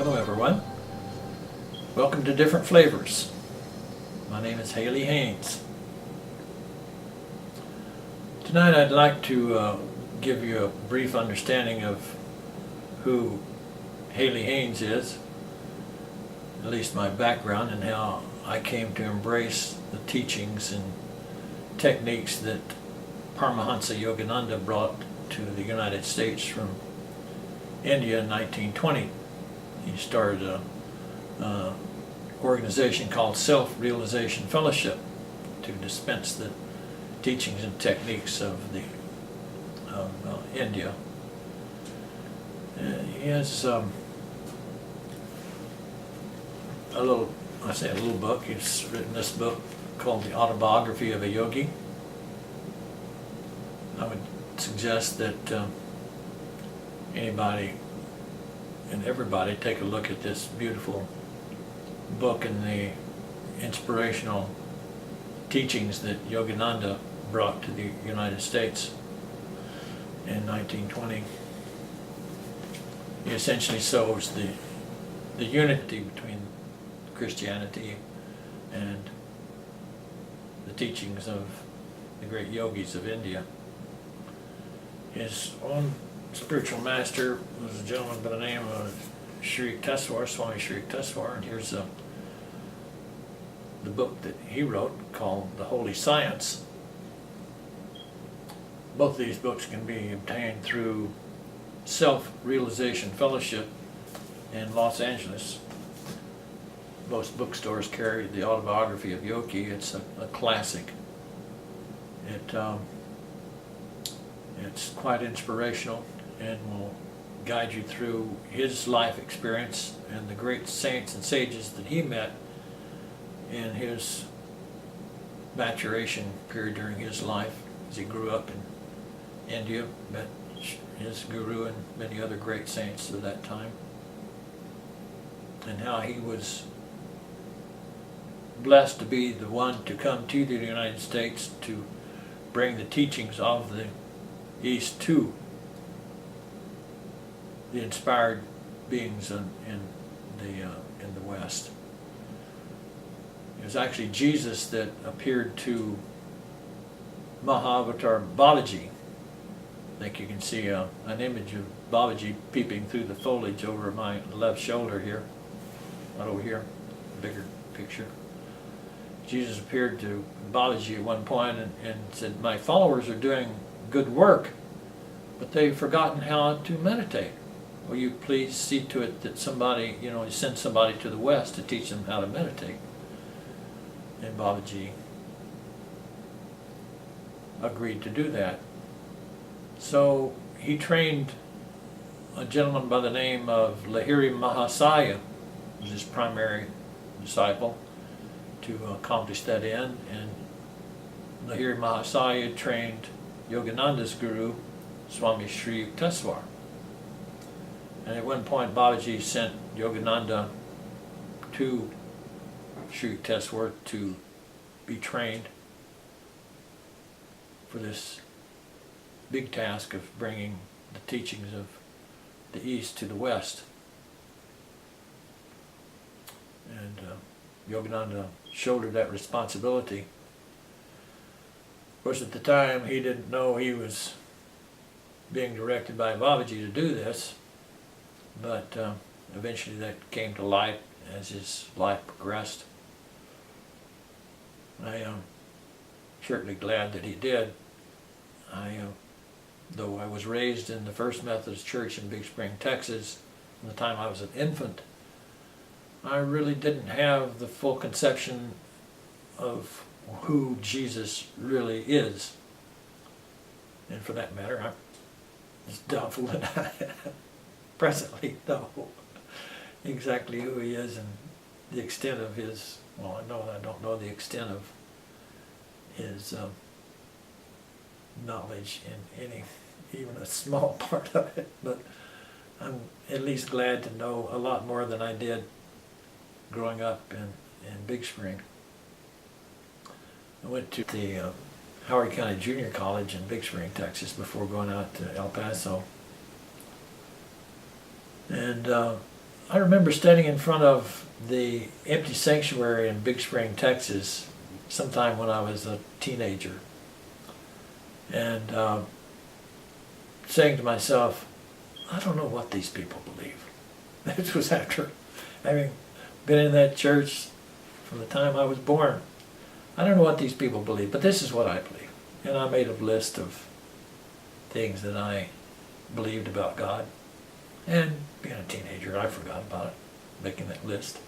Hello everyone. Welcome to Different Flavors. My name is Haley Haynes. Tonight I'd like to give you a brief understanding of who Haley Haynes is, at least my background and how I came to embrace the teachings and techniques that Paramahansa Yogananda brought to the United States from India in 1920. He started an organization called Self-Realization Fellowship to dispense the teachings and techniques of India. He has a little book. He's written this book called The Autobiography of a Yogi. I would suggest that anybody and everybody take a look at this beautiful book and the inspirational teachings that Yogananda brought to the United States in 1920. He essentially shows the unity between Christianity and the teachings of the great yogis of India. His own spiritual master was a gentleman by the name of Swami Sri Yukteswar, and here's the book that he wrote called The Holy Science. Both of these books can be obtained through Self-Realization Fellowship in Los Angeles. Most bookstores carry The Autobiography of Yogi. It's a classic. It's quite inspirational and will guide you through his life experience and the great saints and sages that he met in his maturation period during his life as he grew up in India, met his guru and many other great saints of that time, and how he was blessed to be the one to come to the United States to bring the teachings of the East to the inspired beings in the West. It was actually Jesus that appeared to Mahavatar Babaji. I think you can see an image of Babaji peeping through the foliage over my left shoulder here, right over here, bigger picture. Jesus appeared to Babaji at one point and said, "My followers are doing good work, but they've forgotten how to meditate. Will you please see to it that somebody, send somebody to the West to teach them how to meditate?" And Babaji agreed to do that. So he trained a gentleman by the name of Lahiri Mahasaya, who was his primary disciple, to accomplish that end. And Lahiri Mahasaya trained Yogananda's guru, Swami Sri Yukteswar. And at one point Babaji sent Yogananda to Sri Yukteswar to be trained for this big task of bringing the teachings of the East to the West. And Yogananda shouldered that responsibility. Of course, at the time he didn't know he was being directed by Babaji to do this, but eventually that came to light as his life progressed. I am certainly glad that he did. Though I was raised in the First Methodist Church in Big Spring, Texas, from the time I was an infant, I really didn't have the full conception of who Jesus really is. And for that matter, I'm doubtful that I presently know exactly who he is and the extent of his, I don't know the extent of his knowledge in even a small part of it, but I'm at least glad to know a lot more than I did growing up in Big Spring. I went to the Howard County Junior College in Big Spring, Texas before going out to El Paso. And I remember standing in front of the empty sanctuary in Big Spring, Texas, sometime when I was a teenager, and saying to myself, I don't know what these people believe. This was after having been in that church from the time I was born. I don't know what these people believe, but this is what I believe. And I made a list of things that I believed about God. And being a teenager, I forgot about it, making that list.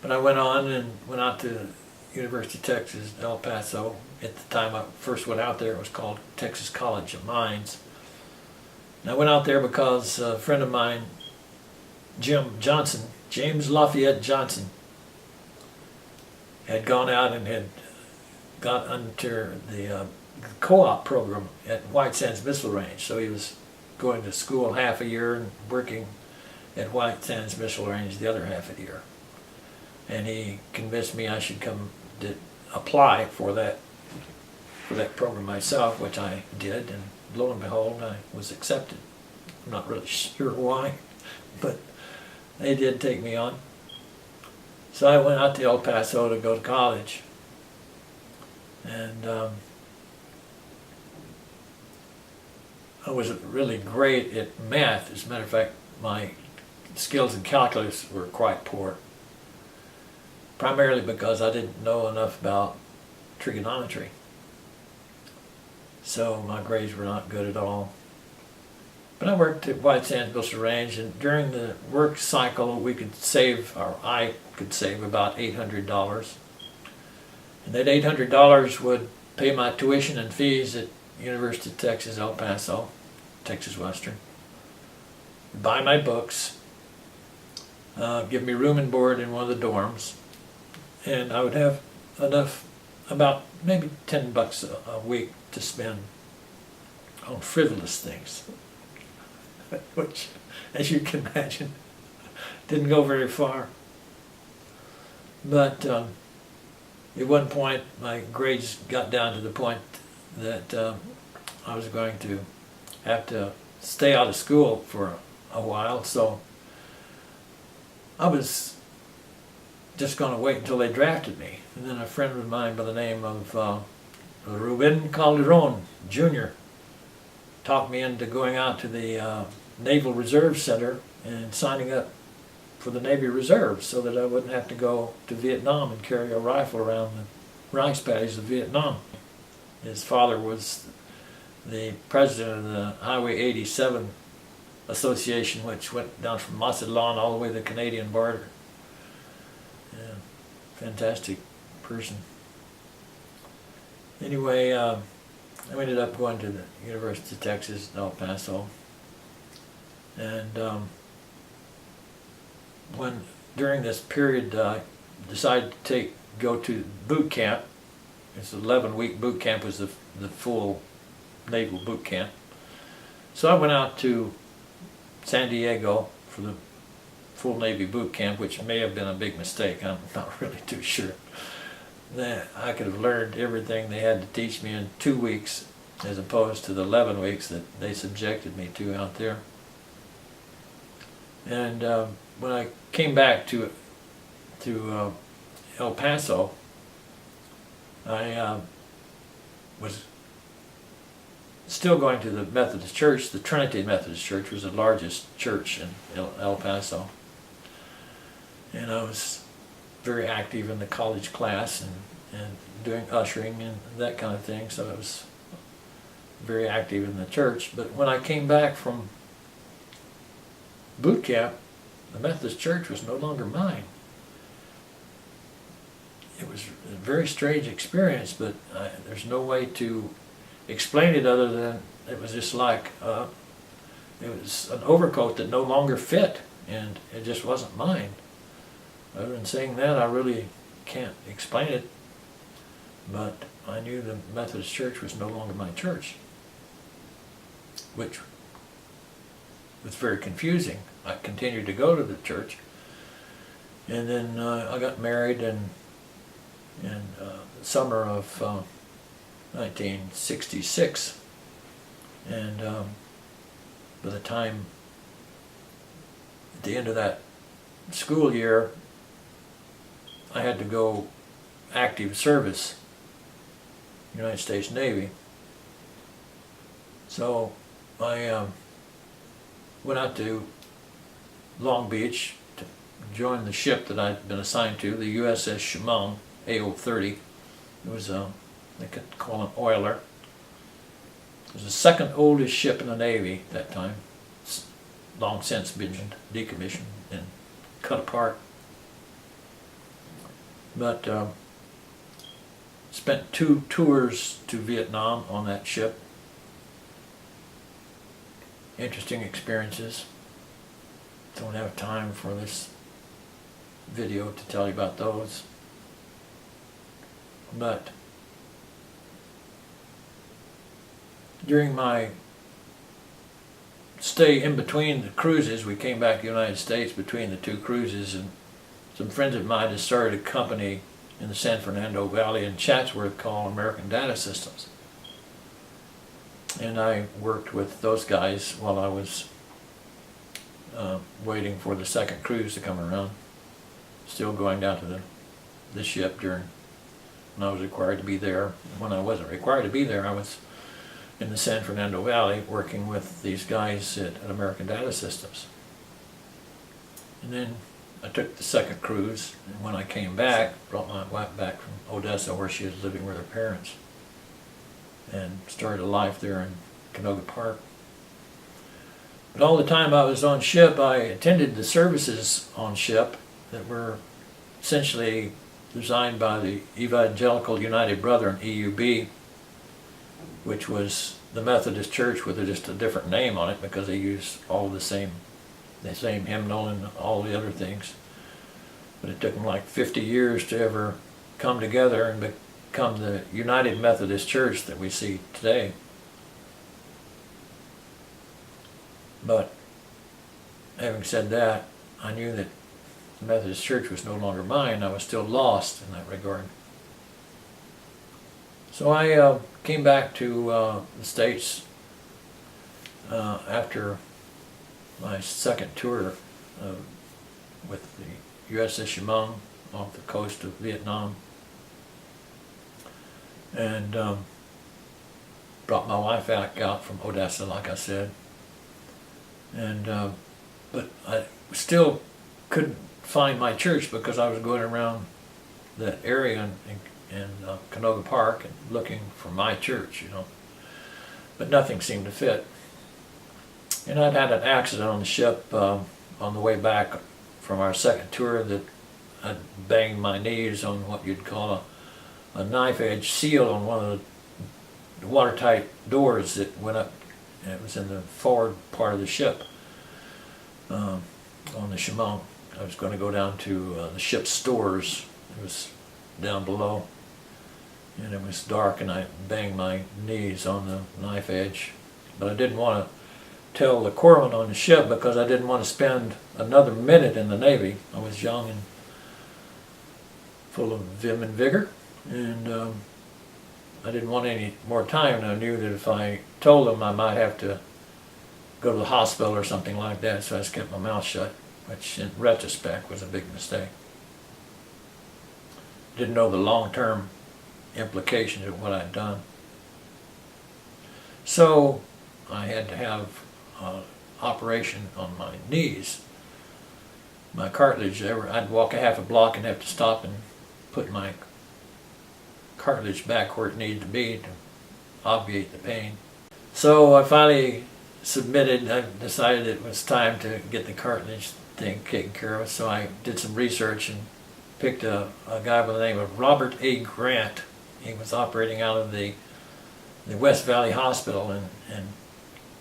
But I went on and went out to University of Texas, El Paso. At the time I first went out there, it was called Texas College of Mines. And I went out there because a friend of mine, James Lafayette Johnson, had gone out and had got under the co-op program at White Sands Missile Range. So he was going to school half a year and working at White Sands Missile Range the other half of the year. And he convinced me I should come to apply for that program myself, which I did, and lo and behold, I was accepted. I'm not really sure why, but they did take me on. So I went out to El Paso to go to college, and I wasn't really great at math. As a matter of fact, my skills in calculus were quite poor, primarily because I didn't know enough about trigonometry. So my grades were not good at all. But I worked at White Sands Missile Range, and during the work cycle we could save, or I could save, about $800. And that $800 would pay my tuition and fees at University of Texas, El Paso, Texas Western, buy my books, give me room and board in one of the dorms, and I would have enough, about maybe $10 a week to spend on frivolous things, which, as you can imagine, didn't go very far. But at one point my grades got down to the point that I was going to have to stay out of school for a while, so I was just going to wait until they drafted me. And then a friend of mine by the name of Ruben Calderon Jr. talked me into going out to the Naval Reserve Center and signing up for the Navy Reserves so that I wouldn't have to go to Vietnam and carry a rifle around the rice paddies of Vietnam. His father was the president of the Highway 87 Association, which went down from Mazatlan all the way to the Canadian border. Yeah, fantastic person. Anyway, I ended up going to the University of Texas in El Paso, and during this period I decided to go to boot camp. It's an 11-week boot camp, was the full naval boot camp. So I went out to San Diego for the full Navy boot camp, which may have been a big mistake. I'm not really too sure. I could have learned everything they had to teach me in 2 weeks as opposed to the 11 weeks that they subjected me to out there. And when I came back to El Paso, I was still going to the Methodist Church. The Trinity Methodist Church was the largest church in El Paso. And I was very active in the college class and doing ushering and that kind of thing, so I was very active in the church. But when I came back from boot camp, the Methodist Church was no longer mine. It was a very strange experience, but there's no way to explain it other than it was just like it was an overcoat that no longer fit, and it just wasn't mine. Other than saying that, I really can't explain it, but I knew the Methodist Church was no longer my church, which was very confusing. I continued to go to the church, and then I got married in the summer of 1966, and by the time the end of that school year, I had to go active service, United States Navy. So I went out to Long Beach to join the ship that I'd been assigned to, the USS Chemung, AO-30. It was they could call an oiler. It was the second oldest ship in the Navy at that time. It's long since been decommissioned and cut apart. But spent 2 tours to Vietnam on that ship. Interesting experiences. Don't have time for this video to tell you about those. But during my stay in between the cruises, we came back to the United States between the 2 cruises, and some friends of mine had started a company in the San Fernando Valley in Chatsworth called American Data Systems. And I worked with those guys while I was waiting for the second cruise to come around. Still going down to the ship during when I was required to be there. When I wasn't required to be there, I was in the San Fernando Valley working with these guys at American Data Systems. And then I took the second cruise, and when I came back, brought my wife back from Odessa where she was living with her parents, and started a life there in Canoga Park. But all the time I was on ship, I attended the services on ship that were essentially designed by the Evangelical United Brethren, EUB, which was the Methodist Church with just a different name on it because they used all the same hymnal and all the other things. But it took them like 50 years to ever come together and become the United Methodist Church that we see today. But having said that, I knew that the Methodist Church was no longer mine. I was still lost in that regard. So I came back to the States after my second tour with the USS Chemung off the coast of Vietnam, and brought my wife back out from Odessa, like I said. And but I still couldn't find my church because I was going around that area in Canoga Park and looking for my church, you know. But nothing seemed to fit. And I'd had an accident on the ship on the way back from our second tour that I'd banged my knees on what you'd call a knife edge seal on one of the watertight doors that went up. And it was in the forward part of the ship on the Chemung. I was going to go down to the ship's stores. It was down below, and it was dark, and I banged my knees on the knife edge. But I didn't want to tell the corpsman on the ship because I didn't want to spend another minute in the Navy. I was young and full of vim and vigor, and I didn't want any more time, and I knew that if I told them I might have to go to the hospital or something like that, so I just kept my mouth shut, which in retrospect was a big mistake. Didn't know the long-term implications of what I'd done. So I had to have an operation on my knees. My cartilage, I'd walk a half a block and have to stop and put my cartilage back where it needed to be to obviate the pain. So I finally submitted. I decided it was time to get the cartilage thing taken care of, so I did some research and picked a guy by the name of Robert A. Grant. He was operating out of the West Valley Hospital in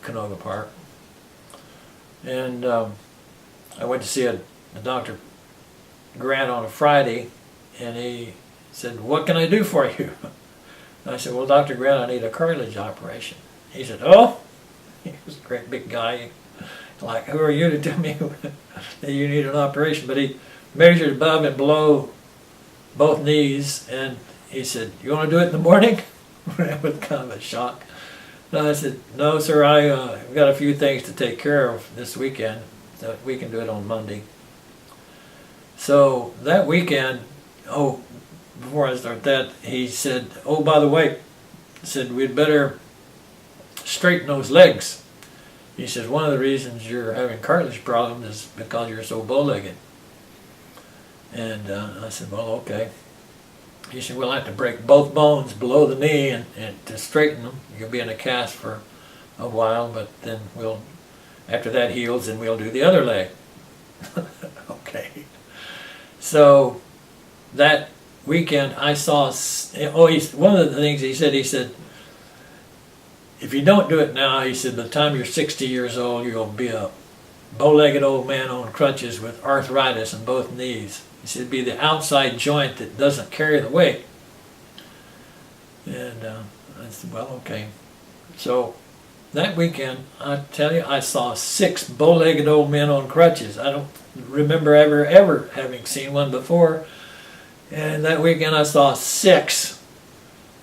Canoga Park. And I went to see a Dr. Grant on a Friday, and he said, "What can I do for you?" And I said, "Well, Dr. Grant, I need a cartilage operation." He said, "Oh," he was a great big guy, like, "Who are you to tell me that you need an operation?" But he measured above and below both knees, and he said, "You want to do it in the morning?" With kind of a shock. And I said, "No, sir, I've got a few things to take care of this weekend." So we can do it on Monday. So that weekend, before I start that, he said, oh, by the way, he said, we'd better straighten those legs. He says, one of the reasons you're having cartilage problems is because you're so bow-legged. And I said, well, okay. He said, we'll have to break both bones below the knee and to straighten them. You'll be in a cast for a while, but then after that heals, then we'll do the other leg. Okay. So that weekend I saw, one of the things he said, if you don't do it now, he said, by the time you're 60 years old, you'll be a bow-legged old man on crutches with arthritis in both knees. He said, it'd be the outside joint that doesn't carry the weight. And I said, well, okay. So that weekend, I tell you, I saw 6 bow-legged old men on crutches. I don't remember ever having seen one before. And that weekend I saw 6.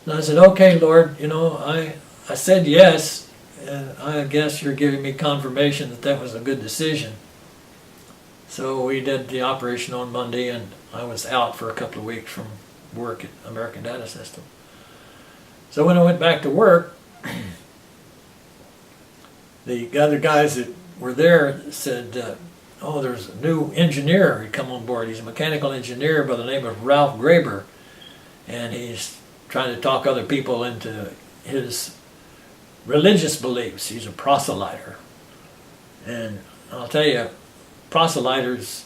And I said, okay, Lord, I said yes, and I guess you're giving me confirmation that was a good decision. So we did the operation on Monday, and I was out for a couple of weeks from work at American Data System. So when I went back to work, the other guys that were there said, there's a new engineer who'd come on board. He's a mechanical engineer by the name of Ralph Graber, and he's trying to talk other people into his religious beliefs. He's a proselyter. And I'll tell you, proselyters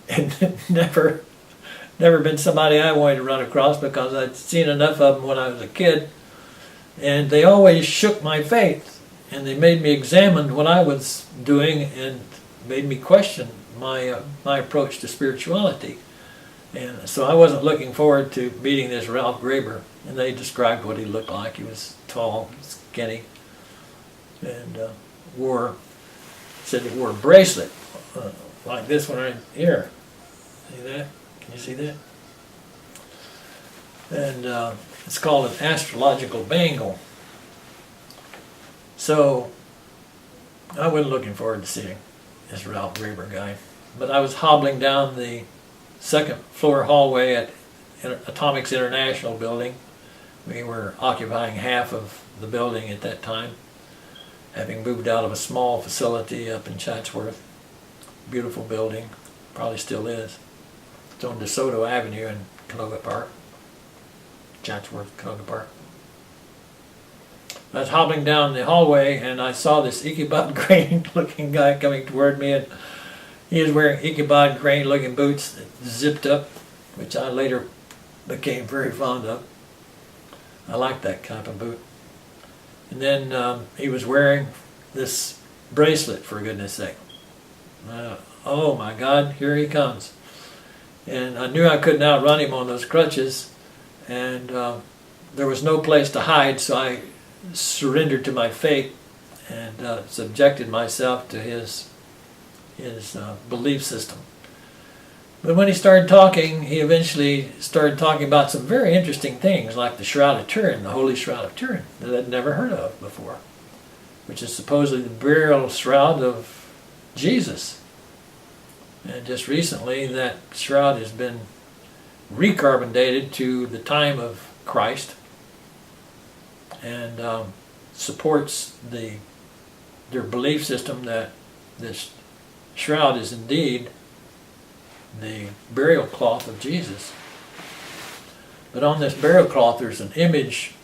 had never been somebody I wanted to run across, because I'd seen enough of them when I was a kid, and they always shook my faith, and they made me examine what I was doing and made me question my approach to spirituality. And so I wasn't looking forward to meeting this Ralph Graber, and they described what he looked like. He was tall, skinny, and said he wore a bracelet like this one right here. See that? Can you see that? And it's called an astrological bangle. So I wasn't looking forward to seeing this Ralph Graber guy, but I was hobbling down the second floor hallway at Atomics International building. We were occupying half of the building at that time, having moved out of a small facility up in Chatsworth. Beautiful building, probably still is. It's on DeSoto Avenue in Canoga Park, Chatsworth, Canoga Park. I was hobbling down the hallway, and I saw this Ichabod Crane looking guy coming toward me, and he was wearing Ichabod Crane looking boots that zipped up, which I later became very fond of. I liked that kind of boot. And then he was wearing this bracelet, for goodness sake. Oh my God, here he comes. And I knew I couldn't outrun him on those crutches, and there was no place to hide, so I surrendered to my fate and subjected myself to his belief system. But when he started talking, he eventually started talking about some very interesting things, like the Shroud of Turin, the Holy Shroud of Turin, that I'd never heard of before, which is supposedly the burial shroud of Jesus. And just recently, that shroud has been recarbon dated to the time of Christ, and supports their belief system that this shroud is indeed the burial cloth of Jesus. But on this burial cloth there's an image,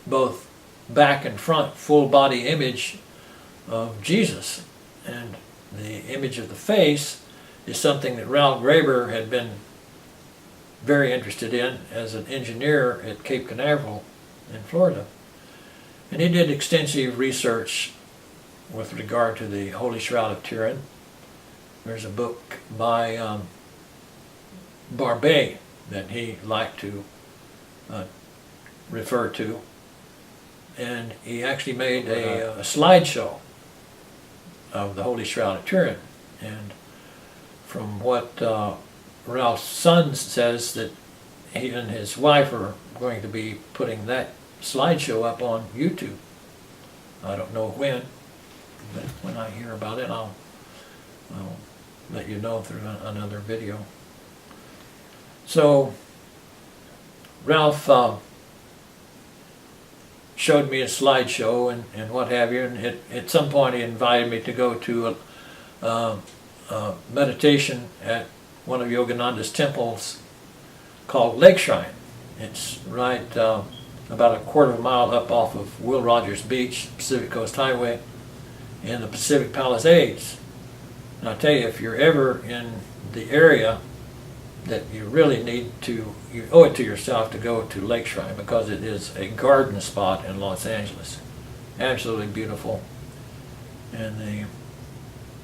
both back and front, full body image of Jesus. And the image of the face is something that Ralph Graber had been very interested in as an engineer at Cape Canaveral in Florida. And he did extensive research with regard to the Holy Shroud of Turin. There's a book by Barbet that he liked to refer to, and he actually made a slideshow of the Holy Shroud of Turin. And from what Ralph's son says, that he and his wife are going to be putting that slideshow up on YouTube. I don't know when, but when I hear about it, I'll I'll let you know through another video. So Ralph showed me a slideshow and what have you, and at some point he invited me to go to a meditation at one of Yogananda's temples called Lake Shrine. It's right about a quarter of a mile up off of Will Rogers Beach, Pacific Coast Highway, in the Pacific Palisades. And I'll tell you, if you're ever in the area, that you really need to, you owe it to yourself to go to Lake Shrine, because it is a garden spot in Los Angeles. Absolutely beautiful. And the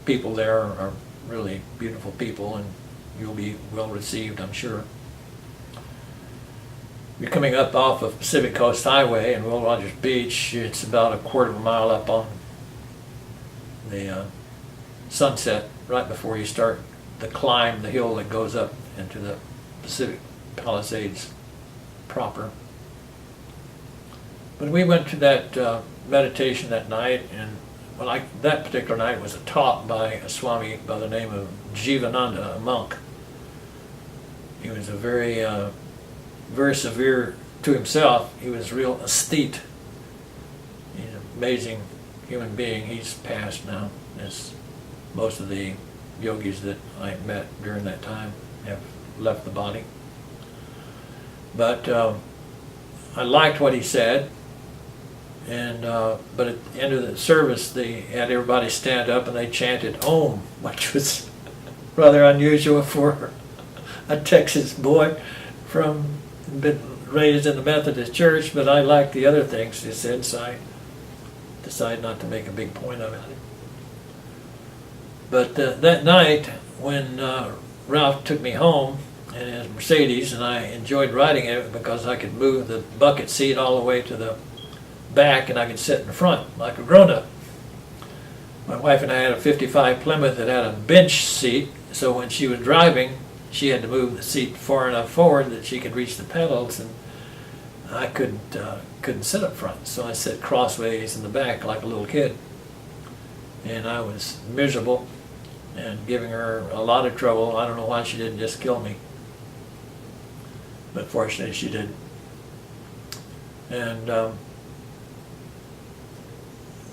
people there are really beautiful people, and you'll be well received, I'm sure. You're coming up off of Pacific Coast Highway and Will Rogers Beach. It's about a quarter of a mile up on the Sunset, right before you start the climb, the hill that goes up into the Pacific Palisades proper. But we went to that meditation that night, and that particular night was taught by a Swami by the name of Jivananda, a monk. He was a very severe to himself. He was real aesthete. He's an amazing human being. He's passed now, as most of the yogis that I met during that time have left the body. But I liked what he said, and but at the end of the service they had everybody stand up and they chanted Om, which was rather unusual for a Texas boy been raised in the Methodist Church, but I liked the other things he said, so I decided not to make a big point of it. But that night, when Ralph took me home in his Mercedes, and I enjoyed riding it because I could move the bucket seat all the way to the back and I could sit in the front like a grown-up. My wife and I had a 55 Plymouth that had a bench seat, so when she was driving, she had to move the seat far enough forward that she could reach the pedals, and I couldn't sit up front, so I sat crossways in the back like a little kid. And I was miserable and giving her a lot of trouble. I don't know why she didn't just kill me, but fortunately she did. And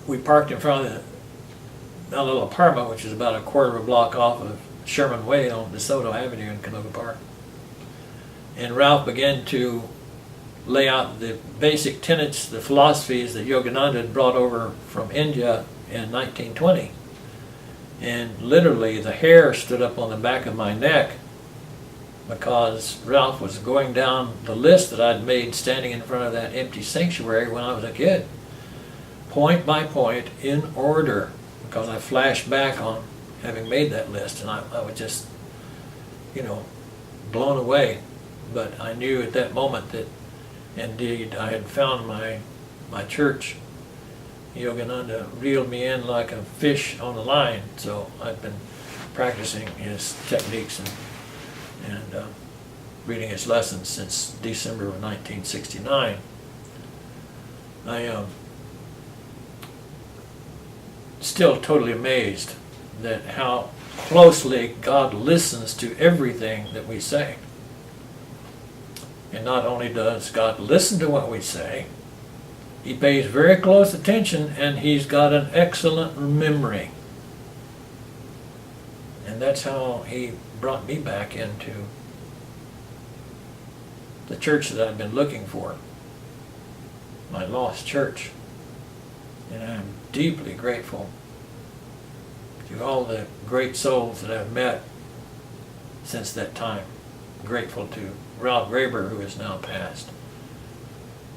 we parked in front of a little apartment, which is about a quarter of a block off of Sherman Way on DeSoto Avenue in Canoga Park. And Ralph began to lay out the basic tenets, the philosophies that Yogananda had brought over from India in 1920. And literally the hair stood up on the back of my neck, because Ralph was going down the list that I'd made standing in front of that empty sanctuary when I was a kid, point by point, in order, because I flashed back on having made that list, and I was just, blown away. But I knew at that moment that indeed I had found my church. Yogananda reeled me in like a fish on a line, so I've been practicing his techniques and reading his lessons since December of 1969. I am still totally amazed that how closely God listens to everything that we say. And not only does God listen to what we say, He pays very close attention, and He's got an excellent memory. And that's how He brought me back into the church that I've been looking for, my lost church. And I'm deeply grateful to all the great souls that I've met since that time. Grateful to Ralph Graber, who is now passed,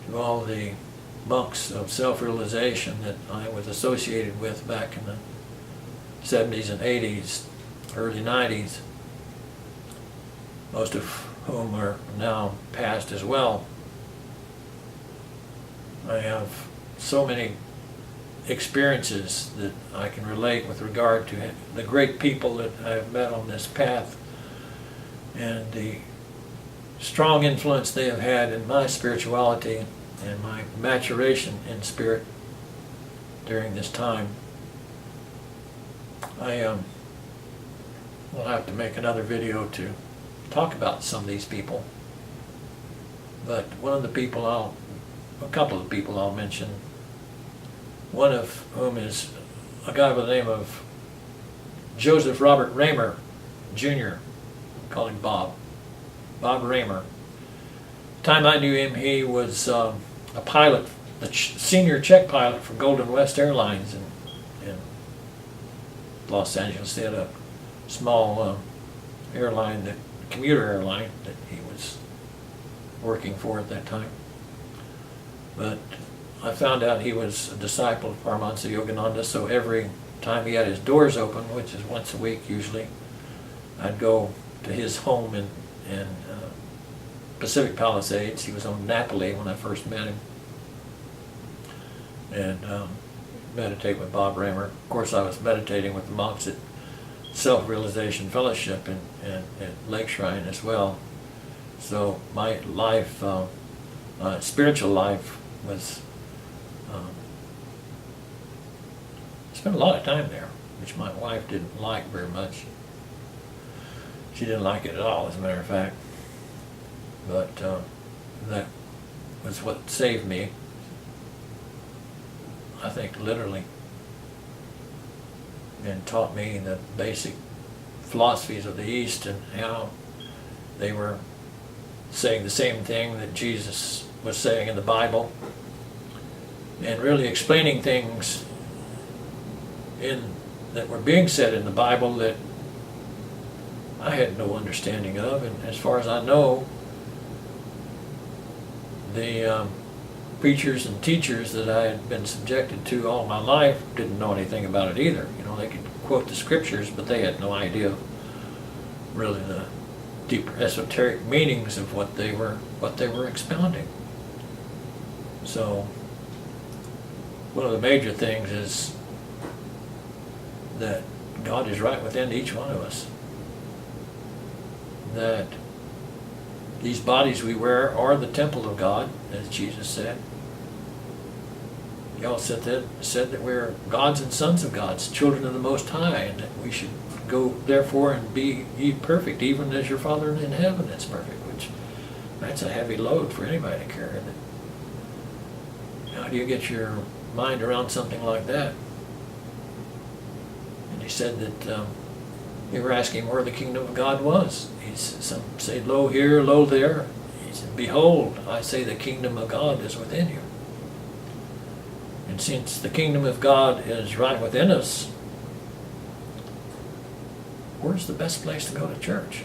to all the monks of self-realization that I was associated with back in the 70s and 80s, early 90s, most of whom are now passed as well. I have so many experiences that I can relate with regard to the great people that I've met on this path, and the strong influence they have had in my spirituality and my maturation in spirit during this time. I we'll have to make another video to talk about some of these people. But one of the people a couple of people I'll mention, one of whom is a guy by the name of Joseph Robert Raymer Jr., call him Bob Raymer. The time I knew him, he was a pilot, the senior check pilot for Golden West Airlines in Los Angeles. They had a small airline, the commuter airline, that he was working for at that time. But I found out he was a disciple of Paramahansa Yogananda, so every time he had his doors open, which is once a week usually, I'd go to his home in Pacific Palisades. He was on Napoli when I first met him, and meditate with Bob Raymer. Of course, I was meditating with the monks at Self-Realization Fellowship and at Lake Shrine as well. So my life, spiritual life, was spent a lot of time there, which my wife didn't like very much. She didn't like it at all, as a matter of fact. But that was what saved me, I think, literally, and taught me the basic philosophies of the East and how they were saying the same thing that Jesus was saying in the Bible, and really explaining things that were being said in the Bible that I had no understanding of. And as far as I know, the preachers and teachers that I had been subjected to all my life didn't know anything about it either. You know, they could quote the scriptures, but they had no idea really the deeper esoteric meanings of what they were expounding. So one of the major things is that God is right within each one of us. That these bodies we wear are the temple of God, as Jesus said. He also said that we're gods and sons of gods, children of the Most High, and that we should go, therefore, and be ye perfect, even as your Father in heaven is perfect, which that's a heavy load for anybody to carry. How do you get your mind around something like that? And he said that they were asking where the kingdom of God was. Some say, lo here, lo there. He said, behold, I say the kingdom of God is within you. And since the kingdom of God is right within us, where's the best place to go to church?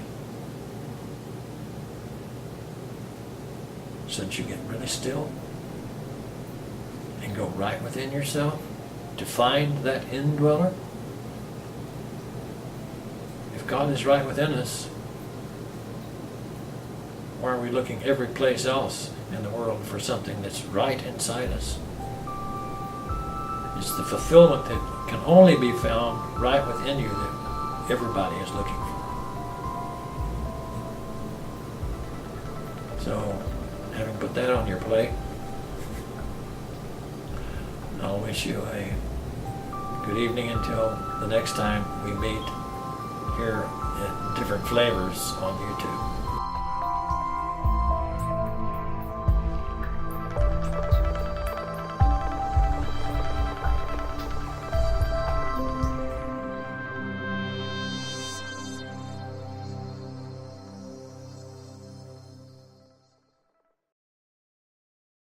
So that you get really still and go right within yourself to find that indweller. If God is right within us, why are we looking every place else in the world for something that's right inside us? It's the fulfillment that can only be found right within you that everybody is looking for. So, having put that on your plate, I'll wish you a good evening until the next time we meet here at Different Flavors on YouTube.